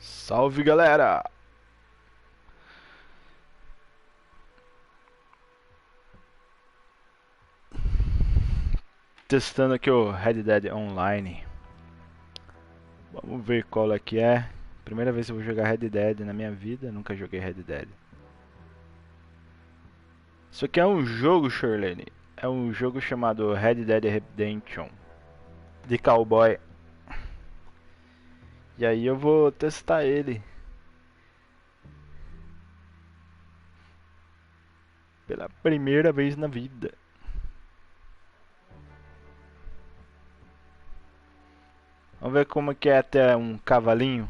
Salve, galera! Testando aqui o Red Dead Online. Vamos ver qual é que é. Primeira vez que eu vou jogar Red Dead na minha vida, nunca joguei Red Dead. Isso aqui é um jogo, Shirlene. É um jogo chamado Red Dead Redemption de cowboy. E aí eu vou testar ele pela primeira vez na vida. Vamos ver como que é até um cavalinho.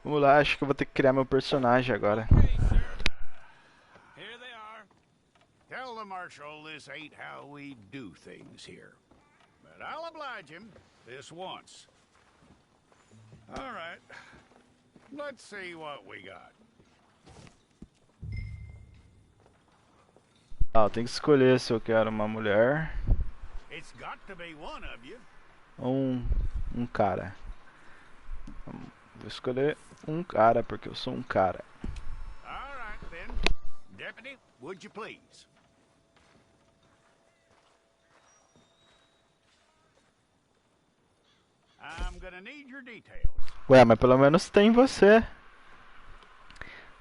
Vamos lá, acho que eu vou ter que criar meu personagem agora. Here they are. Tell the marshal this ain't how we do things here. But I'll oblige him this once. All right. Let's see what we got. Ah, tem que escolher se eu quero uma mulher It's got to be one of you. ou um cara. Vou escolher um cara porque eu sou um cara. All right then. Deputy, would you please? I'm gonna need your details. Ué, mas pelo menos tem você.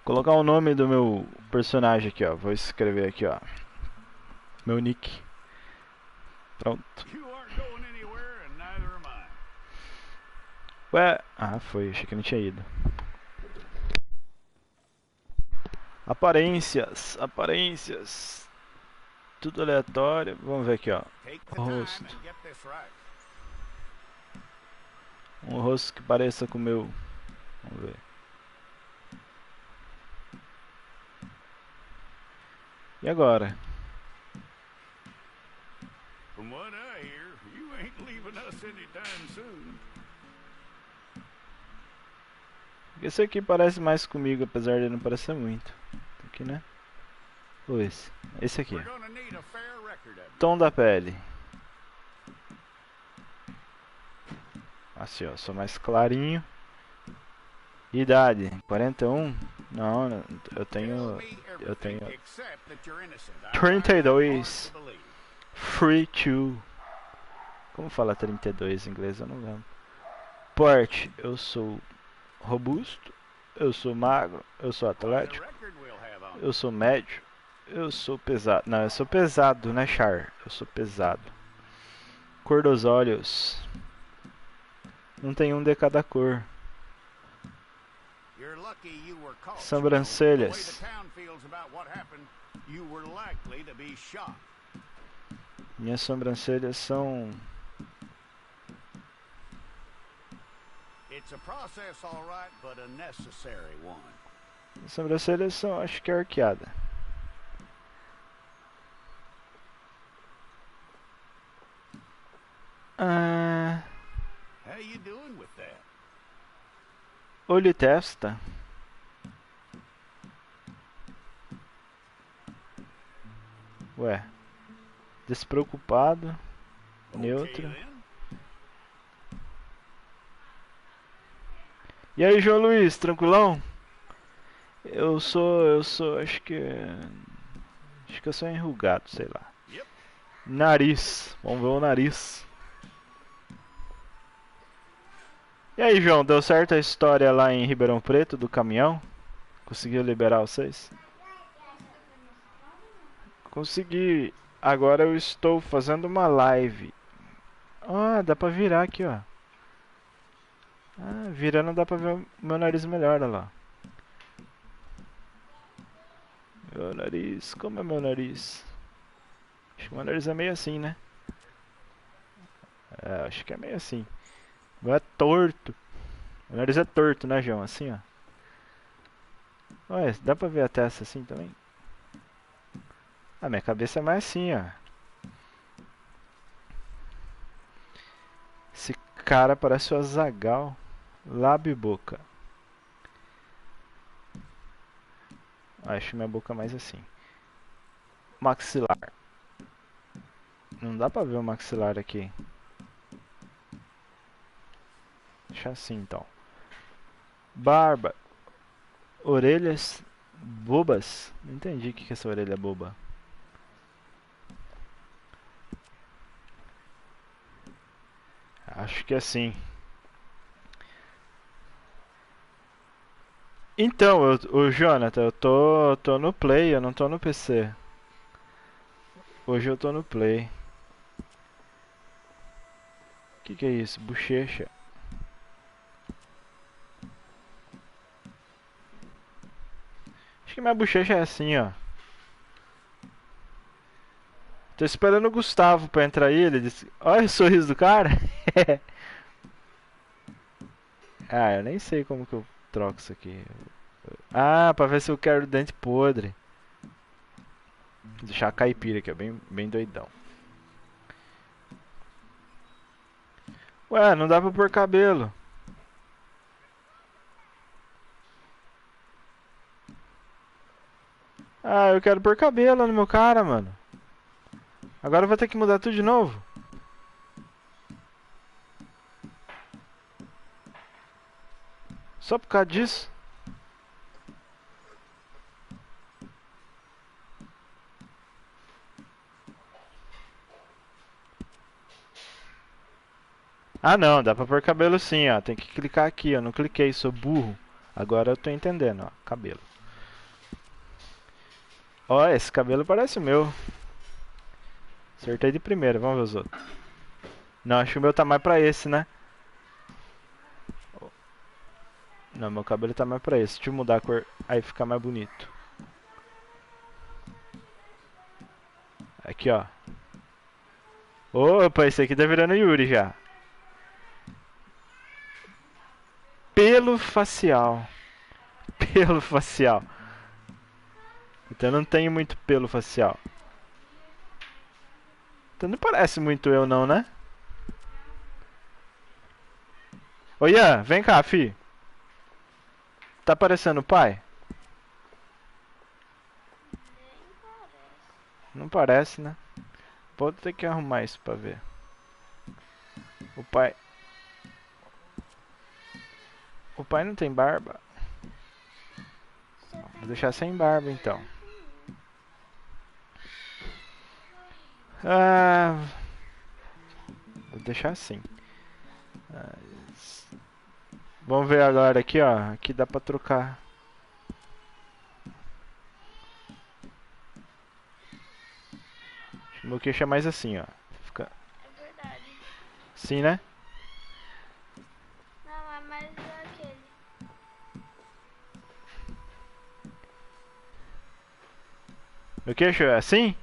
Vou colocar o nome do meu personagem aqui, ó. Vou escrever aqui, ó. Meu nick. Pronto. You aren't going anywhere and neither am I. Ué, ah, foi. Achei que não tinha ido. Aparências, aparências. Tudo aleatório. Vamos ver aqui, ó. Take the O time rosto. and get this right. Um rosto que pareça com o meu. Vamos ver. E agora? From what I hear, you ain't leaving us anytime soon. Esse aqui parece mais comigo, apesar de não parecer muito. Aqui, né? Ou esse? Esse aqui. We're gonna need a fair record of you. Tom da pele. Assim, ó, sou mais clarinho. Idade, 41? Não, eu tenho... Eu tenho... Except that you're innocent. 32. I find it hard to believe. Free to. Como fala 32 em inglês? Eu não lembro. Porte, eu sou robusto. Eu sou magro. Eu sou The atlético. record we'll have on Eu sou médio. Eu sou pesado. Não, eu sou pesado, né, Char? Eu sou pesado. Cor dos olhos. Não tem um de cada cor. You're lucky you were caught. Sobrancelhas. The way the town feels about what happened, you were likely to be shot. Minhas sobrancelhas são... It's a process, all right, but a necessary one. Minhas sobrancelhas são, acho que arqueada. Ah, How you doing with that? olho e testa. Ué. Despreocupado. Neutro. Okay, then. E aí, João Luiz, tranquilão? Eu sou, acho que eu sou enrugado, sei lá. Yep. Nariz, vamos ver o nariz. E aí, João, deu certo a história lá em Ribeirão Preto do caminhão? Conseguiu liberar vocês? Consegui. Agora eu estou fazendo uma live. Ah, dá pra virar aqui, ó. Ah, virando dá pra ver o meu nariz melhor, olha lá. Meu nariz, como é meu nariz? Acho que meu nariz é meio assim, né? É, acho que é meio assim. Meu é torto. Meu nariz é torto, né, João? Assim, ó. Olha, dá pra ver a testa assim também? Ah, minha cabeça é mais assim, ó. Esse cara parece o Azaghal. Lábio e boca. Acho minha boca mais assim. Maxilar. Não dá pra ver o maxilar aqui. Deixa assim então. Barba. Orelhas bobas. Não entendi o que é essa orelha boba. Acho que é assim. Então, o Jonathan, eu tô no Play, eu não tô no PC. Hoje eu tô no Play. Que é isso? Bochecha. Acho que minha bochecha é assim, ó. Tô esperando o Gustavo pra entrar aí, ele disse... Olha o sorriso do cara. Ah, eu nem sei como que eu troco isso aqui. Ah, pra ver se eu quero dente podre. Vou deixar a caipira aqui, ó, bem doidão. Ué, não dá pra pôr cabelo. Ah, eu quero pôr cabelo no meu cara, mano. Agora eu vou ter que mudar tudo de novo. Só por causa disso. Ah não, dá pra pôr cabelo sim, ó. Tem que clicar aqui, ó. Não cliquei, sou burro. Agora eu tô entendendo, ó. Cabelo. Ó, esse cabelo parece o meu. Acertei de primeira, vamos ver os outros. Não, acho que o meu tá mais pra esse, né? Não, meu cabelo tá mais pra esse. Deixa eu mudar a cor, aí fica mais bonito. Aqui, ó. Opa, esse aqui tá virando Yuri já. Pelo facial. Pelo facial. Então eu não tenho muito pelo facial. Então não parece muito eu não, né? Ô Ian, vem cá, fi. Tá parecendo o pai? Não parece, né? Vou ter que arrumar isso pra ver. O pai... O pai não tem barba. Vou deixar sem barba então. Ah, vou deixar assim. Vamos ver agora aqui, ó. Aqui dá pra trocar. Meu queixo é mais assim, ó. Fica É verdade. assim, né? Não, é mais aquele. Meu queixo é assim?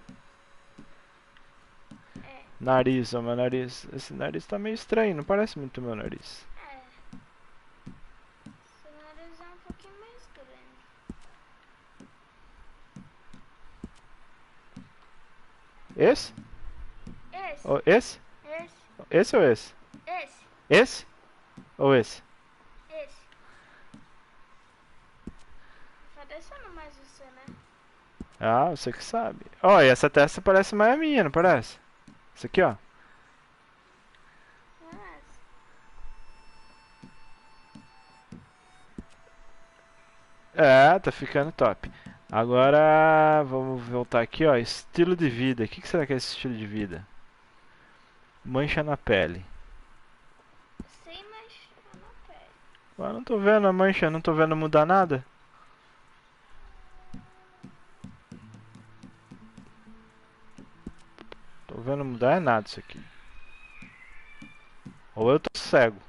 É. Nariz, ó, meu nariz. Esse nariz tá meio estranho, não parece muito meu nariz. É. Seu nariz é um pouquinho mais grande. Esse? Esse. Ou esse? Esse. Esse ou esse? Esse. Esse? Ou esse? Esse. Parecendo mais você, né? Ah, você que sabe. Ó, e essa testa parece mais a minha, não parece? Isso aqui, ó. Mas... É, tá ficando top. Agora, vamos voltar aqui, ó. Estilo de vida. O que será que é esse estilo de vida? Mancha na pele. sem manchar na pele. Mas não tô vendo a mancha, não tô vendo mudar nada. Tô vendo mudar é nada isso aqui. Ou eu tô cego.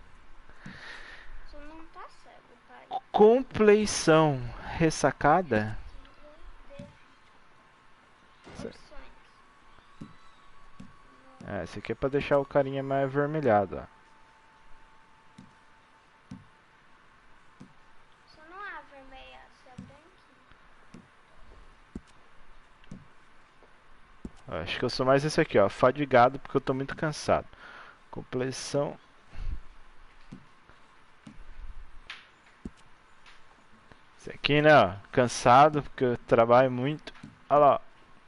Você não tá cego, pai. Compleição ressacada? Opções. É, esse aqui é pra deixar o carinha mais avermelhado, ó. Você não é avermelhado, você é branquinho. Ó, acho que eu sou mais esse aqui, ó. Fadigado porque eu tô muito cansado. Compleição. Esse aqui, né, ó, cansado, porque eu trabalho muito. Olha lá, ó,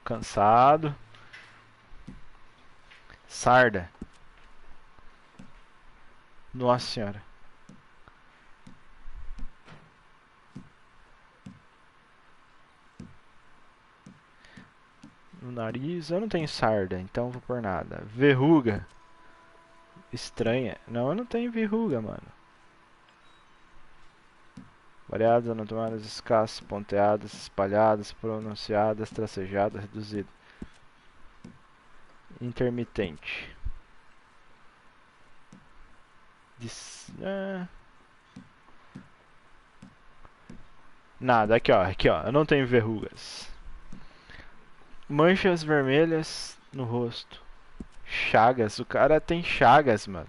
cansado. Sarda. Nossa senhora. No nariz, eu não tenho sarda, então vou por nada. Verruga. Estranha. Não, eu não tenho verruga, mano. Variadas, anomalias escassas, ponteadas, espalhadas, pronunciadas, tracejadas, reduzidas. Intermitente. Nada, aqui ó, eu não tenho verrugas. Manchas vermelhas no rosto. Chagas, o cara tem chagas, mano.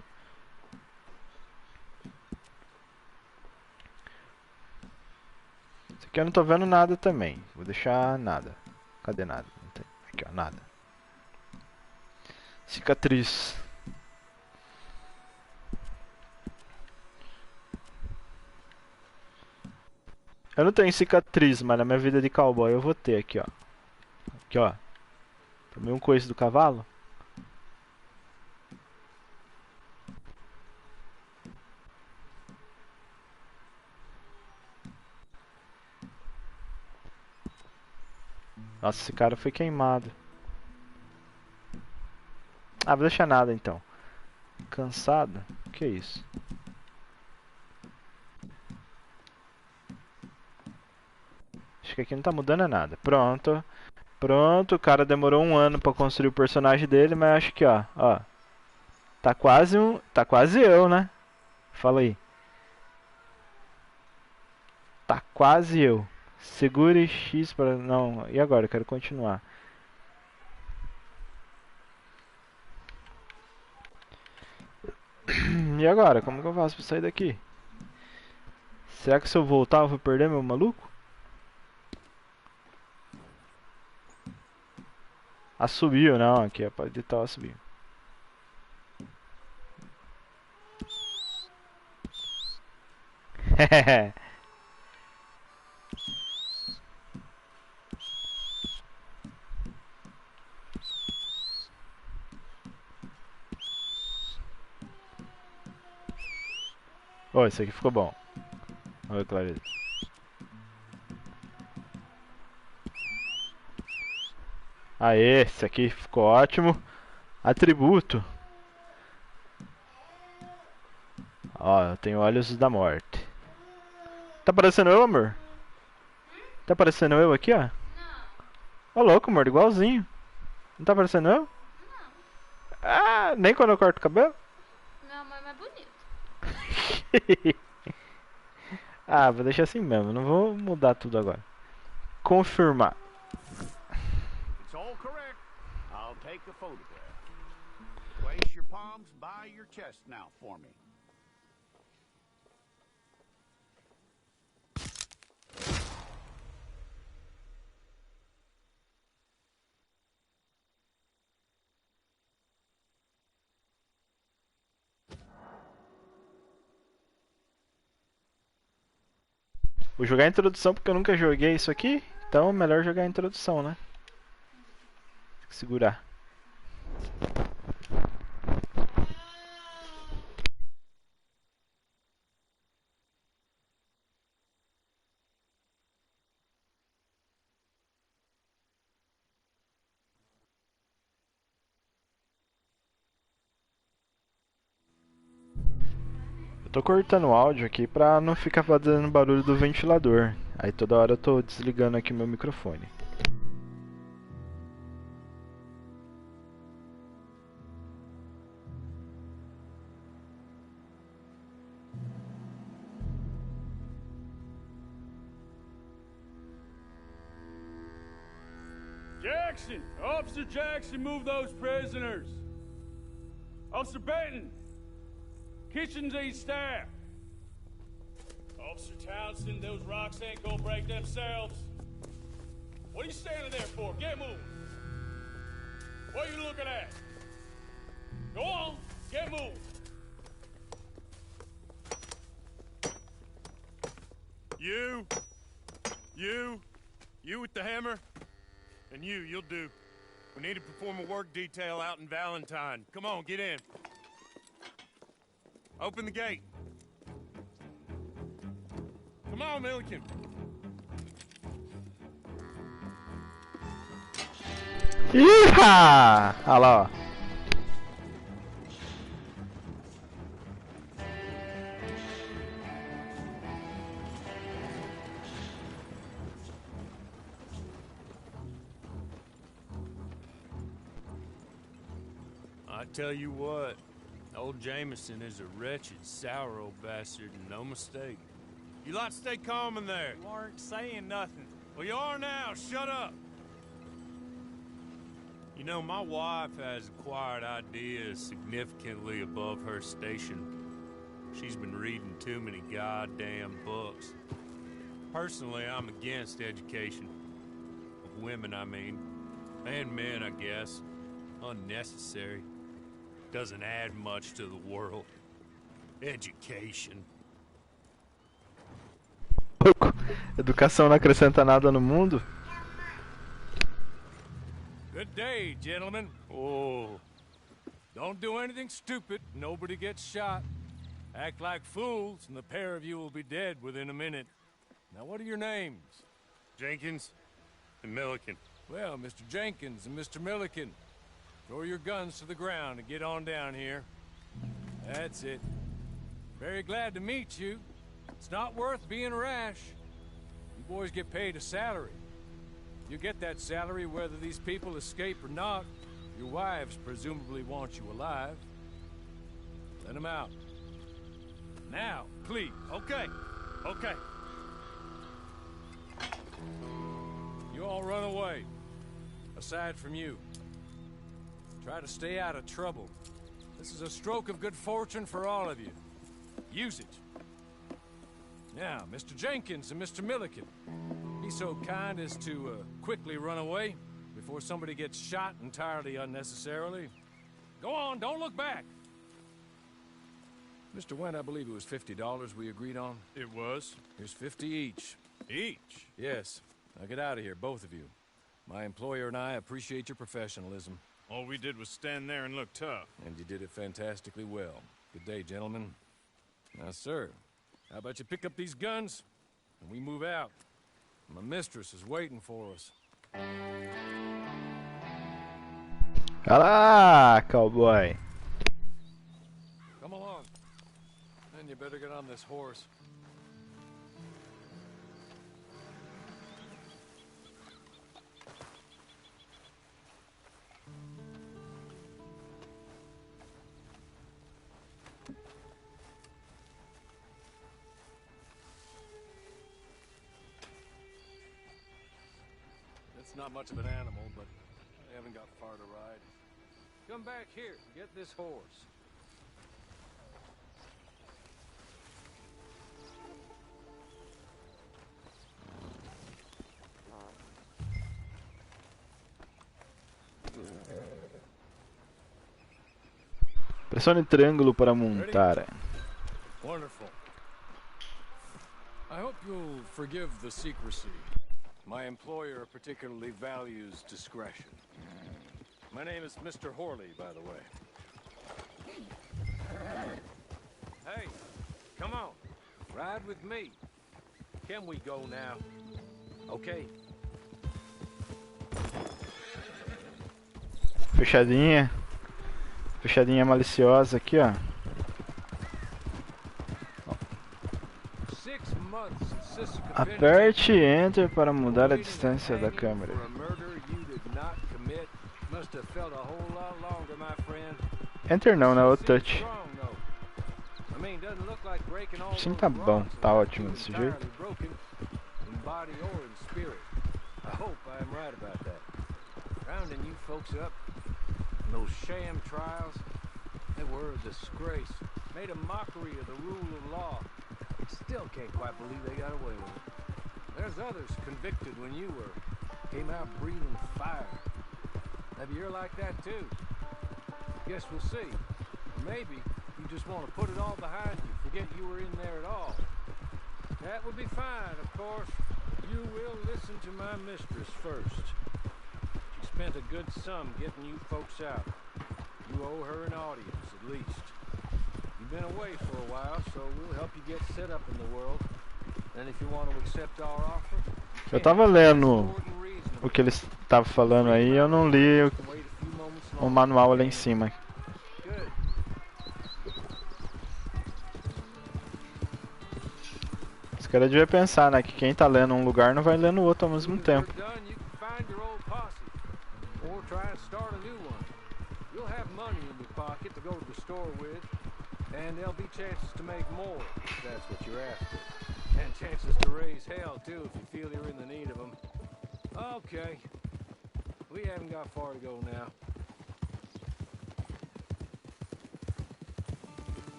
Isso aqui eu não tô vendo nada também. Vou deixar nada. Cadê nada? Não tem. Aqui ó, nada. Cicatriz. Eu não tenho cicatriz, mas na minha vida de cowboy eu vou ter aqui ó. Aqui ó. Tomei um coice do cavalo. Nossa, esse cara foi queimado. Ah, vou deixar nada então. Cansado? O que é isso? Acho que aqui não tá mudando nada. Pronto. Pronto, o cara demorou um ano pra construir o personagem dele, mas acho que ó. Tá quase tá quase eu, né? Fala aí. Tá quase eu. Segure X para não. E agora? Eu quero continuar. E agora? Como que eu faço pra sair daqui? Será que se eu voltar eu vou perder meu maluco? Assubiu, não. Aqui é pode editar o assobio. Oh, esse aqui ficou bom. Olha a clareza. Aê, esse aqui ficou ótimo. Atributo. Ó, eu tenho olhos da morte. Tá parecendo eu, amor? Tá parecendo eu aqui, ó? Ô, louco, amor, igualzinho. Não tá parecendo eu? Ah, nem quando eu corto o cabelo? Meu amor é mais bonito. Ah, vou deixar assim mesmo, não vou mudar tudo agora. Confirmar. It's all correct. I'll take a photograph. Place your palms by your chest now for me. Vou jogar a introdução porque eu nunca joguei isso aqui. Então é melhor jogar a introdução, né? Tem que segurar. Eu tô cortando o áudio aqui pra não ficar fazendo barulho do ventilador. Aí toda hora eu tô desligando aqui meu microfone. Jackson! Officer Jackson, move those prisoners! Officer Benton! Kitchens ain't staffed! Officer Townsend, those rocks ain't gonna break themselves. What are you standing there for? Get moving! What are you looking at? Go on, get moving! You, You with the hammer, and you'll do. We need to perform a work detail out in Valentine. Come on, get in. Open the gate. Come on, Milliken. Iha! Olha lá, ó. I tell you what, old Jameson is a wretched, sour old bastard, and no mistake. You lot stay calm in there. You weren't saying nothing. Well, you are now. Shut up. You know, my wife has acquired ideas significantly above her station. She's been reading too many goddamn books. Personally, I'm against education. Of women, I mean. And men, I guess. Unnecessary. Doesn't add much to the world. Education. Educação não acrescenta nada no mundo. Good day, gentlemen. Oh. Don't do anything stupid. Nobody gets shot. Act like fools, and the pair of you will be dead within a minute. Now, what are your names? Jenkins and Milliken. Well, Mr. Jenkins and Mr. Milliken, throw your guns to the ground and get on down here. That's it. Very glad to meet you. It's not worth being rash. You boys get paid a salary. You get that salary whether these people escape or not. Your wives presumably want you alive. Let them out. Now, please. Okay. Okay. You all run away. Aside from you. Try to stay out of trouble. This is a stroke of good fortune for all of you. Use it. Now, Mr. Jenkins and Mr. Milliken, be so kind as to quickly run away before somebody gets shot entirely unnecessarily. Go on, don't look back. Mr. Wendt, I believe it was $50 we agreed on. It was. Here's 50 each. Each? Yes. Now get out of here, both of you. My employer and I appreciate your professionalism. All we did was stand there and look tough. And you did it fantastically well. Good day, gentlemen. Now, sir, how about you pick up these guns and we move out? My mistress is waiting for us. Olha lá, cowboy. Come along. Then you better get on this horse. It's not much of an animal, but I haven't got far to ride. Come back here and get this horse. Pressione triângulo para montar. Wonderful. I hope you'll forgive the secrecy. My employer particularly values discretion. My name is Mr. Horley, by the way. Hey, come on. Ride with me. Can we go now? Okay. Fechadinha. Fechadinha maliciosa aqui, ó. 6 months in Sissica. Aperte Enter para mudar a distância da câmera. Enter não, né? O touch. Sim, tá bom. Tá ótimo desse jeito. Those sham trials, they were a disgrace. Made a mockery of the rule of law. Still can't quite believe they got away with it. There's others convicted when you were. Came out breathing fire. Maybe you're like that too. Guess we'll see. Or maybe you just want to put it all behind you. Forget you were in there at all. That would be fine, of course. You will listen to my mistress first. She spent a good sum getting you folks out. You owe her an audience, at least. You've been away for a while, so we'll help you get set up in the world. And if you want to accept our offer, Eu tava lendo o que eles estavam falando aí, eu não li o manual ali em cima. Os caras deviam pensar, né, que quem tá lendo um lugar não vai ler no outro ao mesmo tempo. And there'll be chances to make more, if that's what you're after. And chances to raise hell, too, if you feel you're in the need of them. Okay. We haven't got far to go now.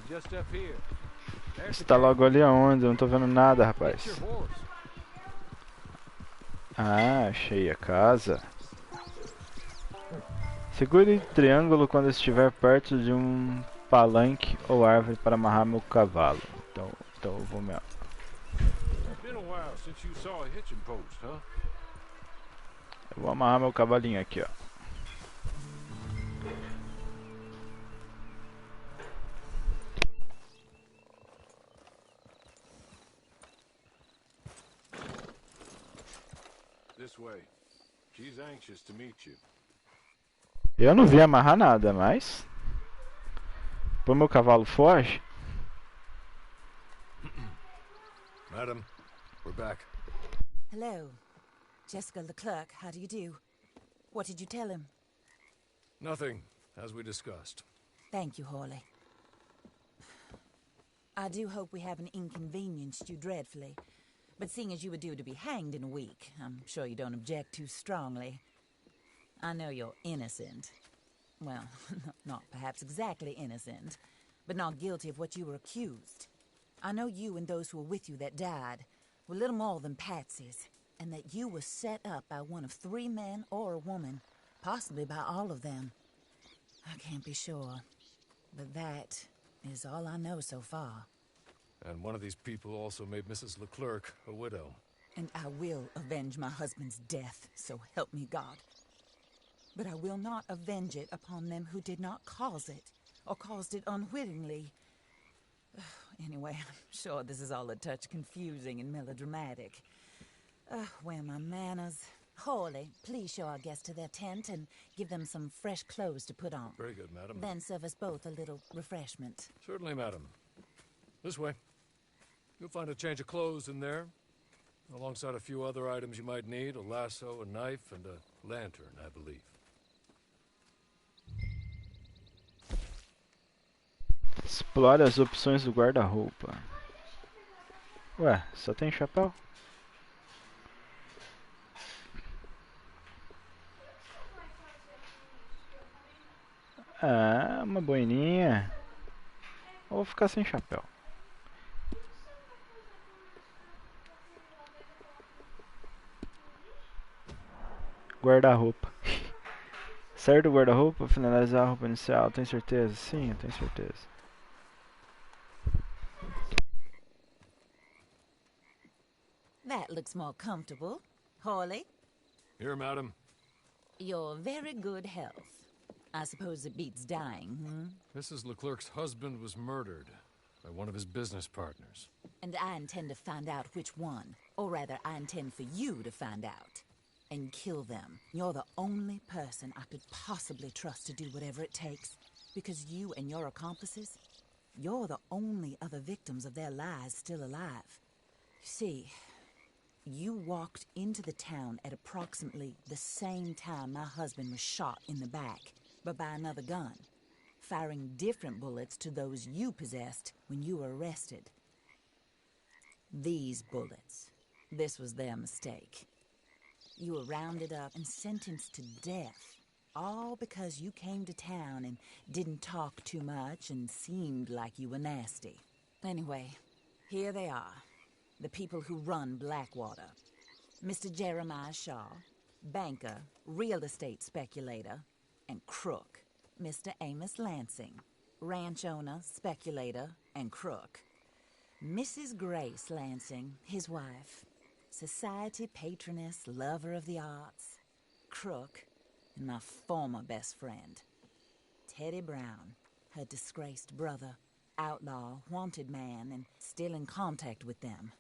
Just up here. Você tá logo ali aonde? Eu não tô vendo nada, rapaz. Ah, achei a casa. Segure triângulo quando estiver perto de um palanque ou árvore para amarrar meu cavalo. Então eu vou me... Eu vou amarrar meu cavalinho aqui, ó. This way. She's anxious to meet you. Eu não vi amarrar nada, mas... Pô, meu cavalo foge. Madam, we're back. Hello. Jessica Leclerc, how do you do? What did you tell him? Nothing, as we discussed. Thank you, Hawley. I do hope we haven't inconvenienced you dreadfully. But seeing as you were due to be hanged in a week, I'm sure you don't object too strongly. I know you're innocent. Well, not perhaps exactly innocent, but not guilty of what you were accused. I know you and those who were with you that died were little more than patsies, and that you were set up by one of 3 men or a woman, possibly by all of them. I can't be sure, but that is all I know so far. And one of these people also made Mrs. Leclerc a widow. And I will avenge my husband's death, so help me God. But I will not avenge it upon them who did not cause it, or caused it unwittingly. Anyway, I'm sure this is all a touch confusing and melodramatic. Where are my manners? Hawley, please show our guests to their tent and give them some fresh clothes to put on. Very good, madam. Then serve us both a little refreshment. Certainly, madam. This way. You'll find a change of clothes in there, alongside a few other items you might need, a lasso, a knife, and a lantern, I believe. Explore as opções do guarda-roupa. Ué, só tem chapéu? Ah, uma boininha. Ou vou ficar sem chapéu. Guarda-roupa. Certo o guarda-roupa, finalizar a roupa inicial, tem certeza? Sim, eu tenho certeza. That looks more comfortable. Hawley? Here, madam. You're very good health. I suppose it beats dying, Mrs. Leclerc's husband was murdered by one of his business partners. And I intend to find out which one. Or rather, I intend for you to find out. And kill them. You're the only person I could possibly trust to do whatever it takes. Because you and your accomplices, you're the only other victims of their lies still alive. You see, you walked into the town at approximately the same time my husband was shot in the back, but by another gun, firing different bullets to those you possessed when you were arrested. These bullets, this was their mistake. You were rounded up and sentenced to death, all because you came to town and didn't talk too much and seemed like you were nasty. Anyway, here they are, the people who run Blackwater. Mr. Jeremiah Shaw, banker, real estate speculator, and crook. Mr. Amos Lansing, ranch owner, speculator, and crook. Mrs. Grace Lansing, his wife. Society patroness, lover of the arts, crook, and my former best friend. Teddy Brown, her disgraced brother, outlaw, wanted man, and still in contact with them.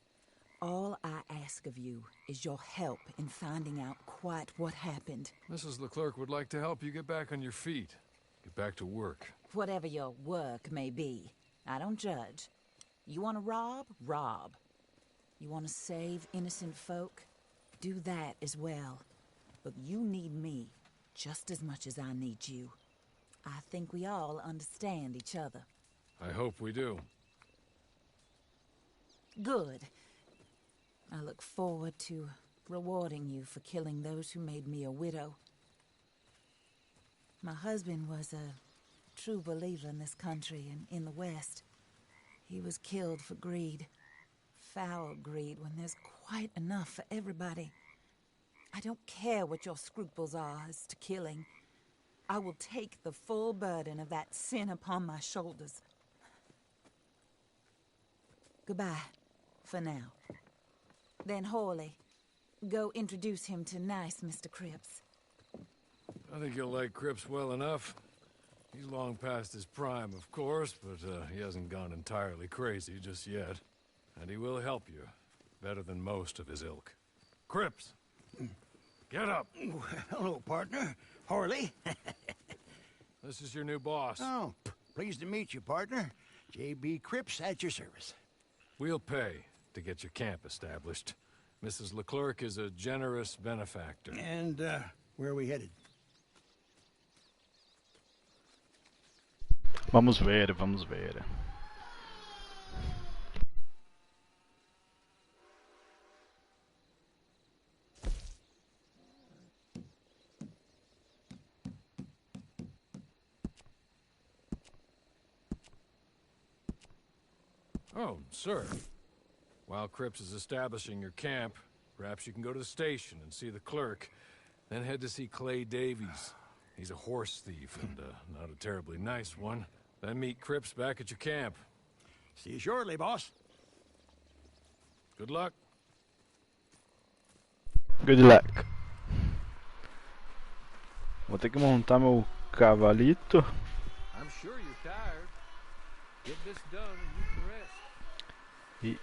All I ask of you is your help in finding out quite what happened. Mrs. Leclerc would like to help you get back on your feet. Get back to work. Whatever your work may be, I don't judge. You want to rob? Rob. You want to save innocent folk? Do that as well. But you need me just as much as I need you. I think we all understand each other. I hope we do. Good. I look forward to rewarding you for killing those who made me a widow. My husband was a true believer in this country and in the West. He was killed for greed. Foul greed when there's quite enough for everybody. I don't care what your scruples are as to killing. I will take the full burden of that sin upon my shoulders. Goodbye, for now. Then Hawley, go introduce him to nice Mr. Cripps. I think you'll like Cripps well enough. He's long past his prime, of course, but he hasn't gone entirely crazy just yet. And he will help you, better than most of his ilk. Cripps! Get up! Hello, partner. Harley. This is your new boss. Oh, pleased to meet you, partner. J.B. Cripps at your service. We'll pay to get your camp established. Mrs. Leclerc is a generous benefactor. And, where are we headed? Vamos ver, vamos ver. Oh, sir. While Cripps is establishing your camp, perhaps you can go to the station and see the clerk, then head to see Clay Davies. He's a horse thief and not a terribly nice one. Then meet Cripps back at your camp. See you shortly, boss. Good luck. Good luck. Vou ter que montar meu cavalito. I'm sure you're tired. Get this done and you can rest. E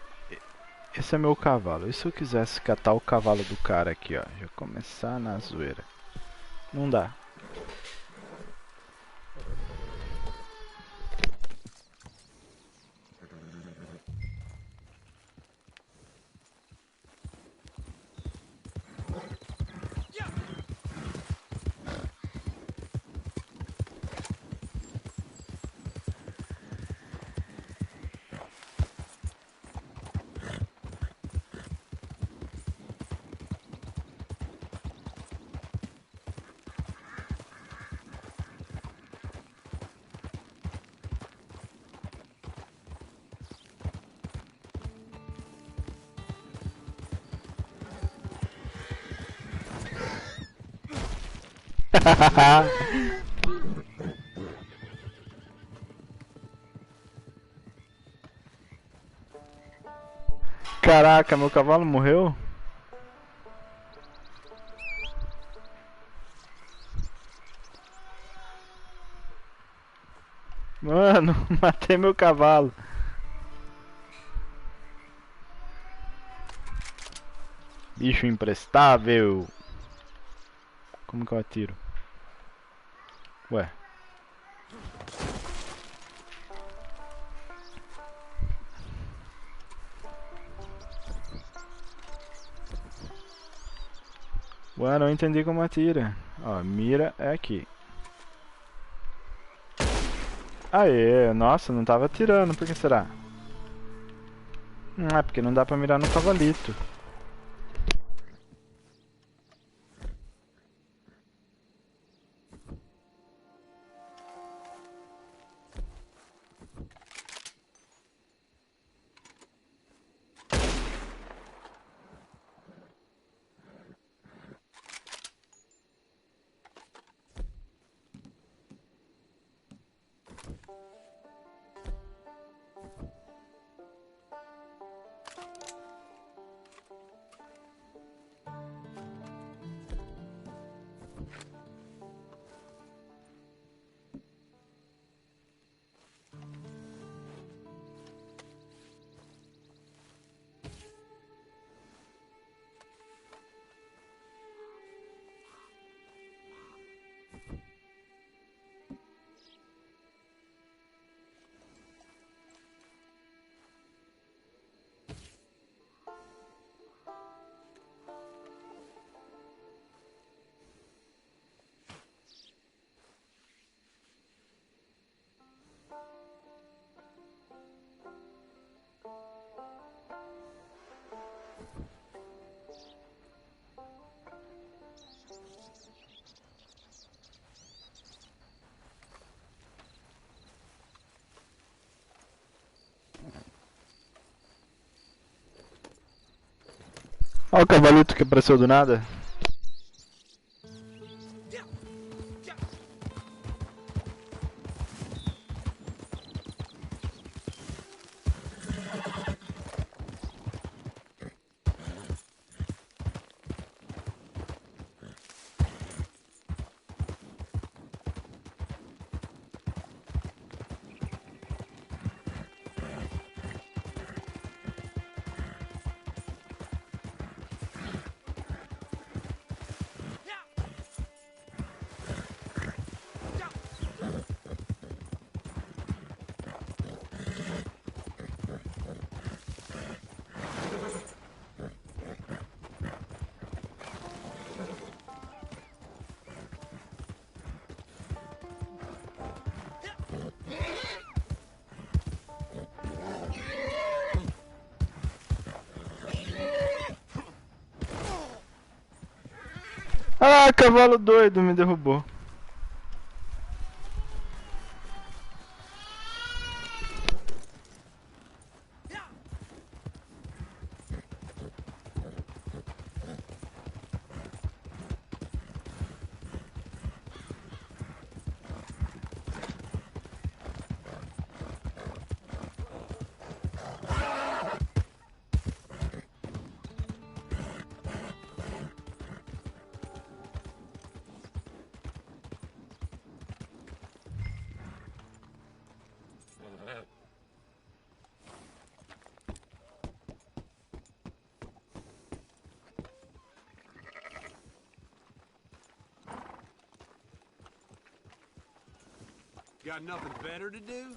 esse é meu cavalo. E se eu quisesse catar o cavalo do cara aqui, ó? Já começar na zoeira. Não dá. Caraca, meu cavalo morreu? Mano, matei meu cavalo. Bicho imprestável. Como que eu atiro? Ué. Ué, não entendi como atira. Ó, mira é aqui. Aê, nossa, não tava atirando, por que será? É porque não dá pra mirar no cavalito. Olha o cavalito que apareceu do nada. Ah, cavalo doido me derrubou. Got nothing better to do?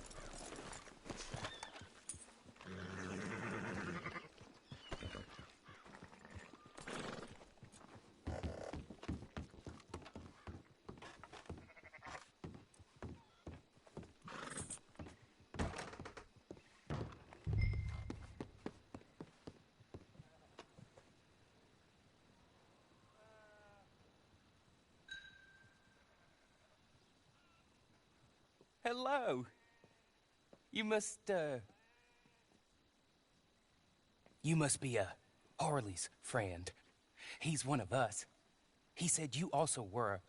Hello. You must be Harley's friend. He's one of us. He said you also were a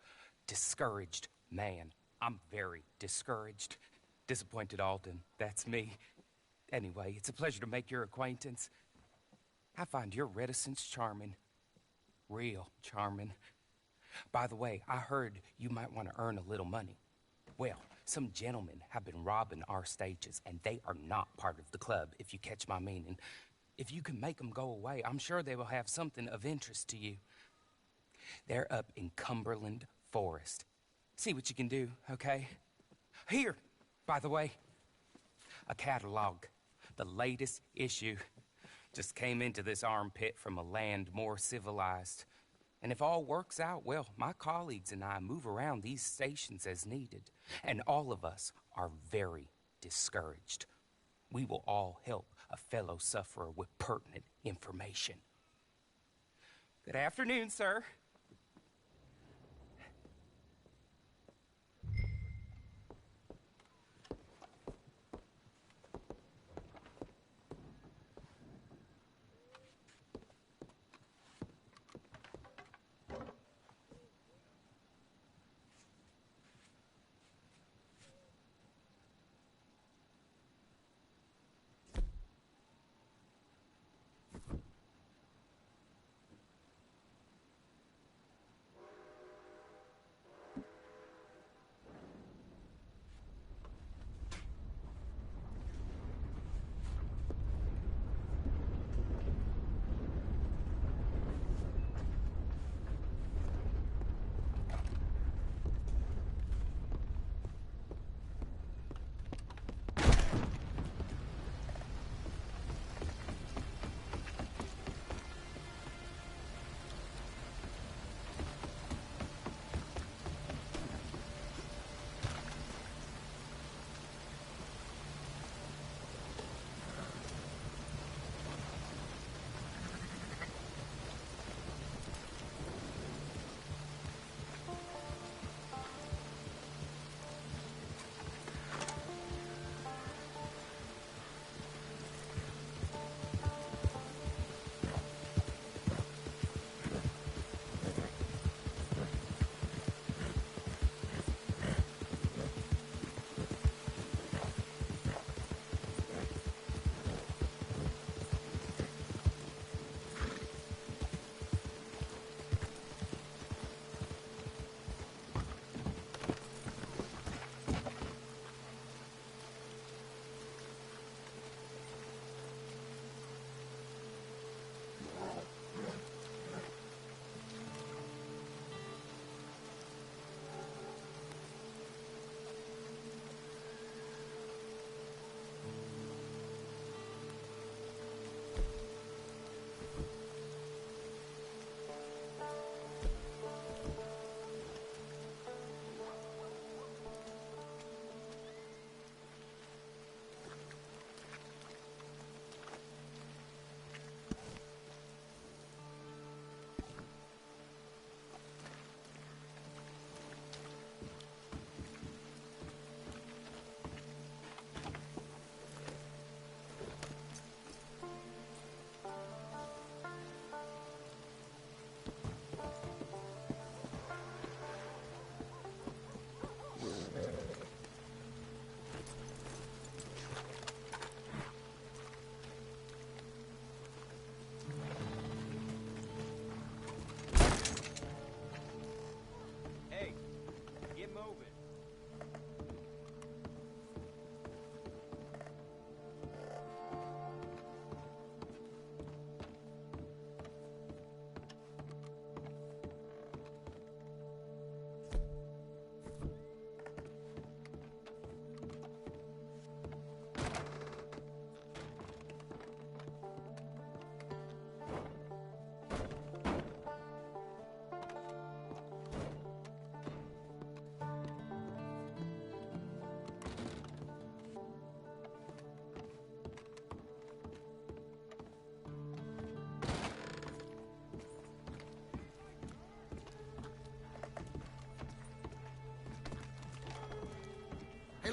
discouraged man. I'm very discouraged. Disappointed Alden, that's me. Anyway, it's a pleasure to make your acquaintance. I find your reticence charming. Real charming. By the way, I heard you might want to earn a little money. Well, some gentlemen have been robbing our stages, and they are not part of the club, if you catch my meaning. If you can make them go away, I'm sure they will have something of interest to you. They're up in Cumberland Forest. See what you can do, okay? Here, by the way, a catalog. The latest issue. Just came into this armpit from a land more civilized. And if all works out, well, my colleagues and I move around these stations as needed. And all of us are very discouraged. We will all help a fellow sufferer with pertinent information. Good afternoon, sir.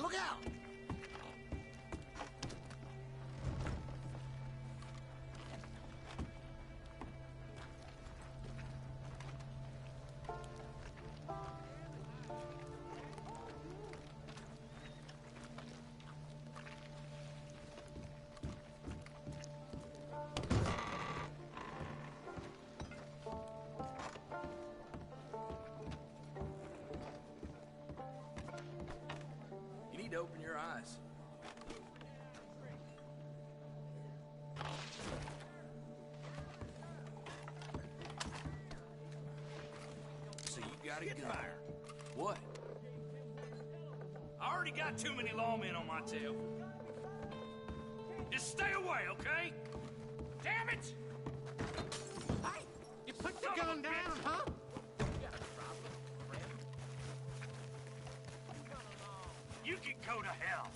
Look out! You need to open your eyes. So you got a gun. What? I already got too many lawmen on my tail. Just stay away, okay? Damn it! Hey, you put the gun down, huh? You can go to hell.